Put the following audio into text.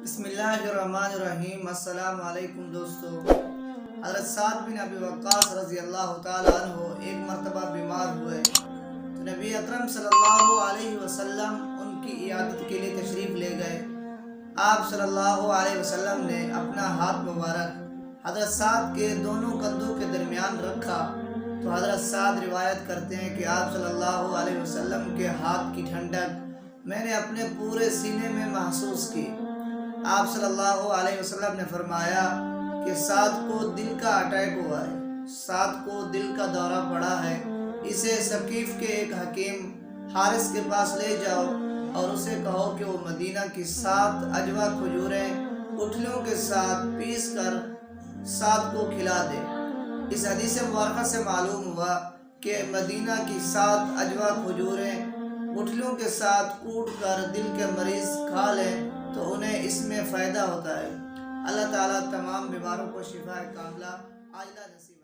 بسم اللہ الرحمن الرحیم۔ السلام علیکم دوستو۔ حضرت سعد بن ابی وقاص رضی اللہ تعالیٰ عنہ ایک مرتبہ بیمار ہوئے تو نبی اکرم صلی اللہ علیہ وسلم ان کی عیادت کے لیے تشریف لے گئے۔ آپ صلی اللہ علیہ وسلم نے اپنا ہاتھ مبارک حضرت سعد کے دونوں کندھوں کے درمیان رکھا تو حضرت سعد روایت کرتے ہیں کہ آپ صلی اللہ علیہ وسلم کے ہاتھ کی ٹھنڈک میں نے اپنے پورے سینے میں محسوس کی۔ آپ صلی اللہ علیہ وسلم نے فرمایا کہ سعد کو دل کا اٹیک ہوا ہے، سعد کو دل کا دورہ پڑا ہے، اسے ثقیف کے ایک حکیم حارث کے پاس لے جاؤ اور اسے کہو کہ وہ مدینہ کی 7 عجوہ کھجوریں گٹھلیوں کے ساتھ پیس کر سعد کو کھلا دے۔ اس حدیث مبارکہ سے معلوم ہوا کہ مدینہ کی 7 عجوہ کھجوریں گٹھلیوں کے ساتھ کوٹ کر دل کے مریض کھا لیں تو انہیں اس میں فائدہ ہوتا ہے۔ اللہ تعالیٰ تمام بیماروں کو شفا کاملہ عاجلہ نصیب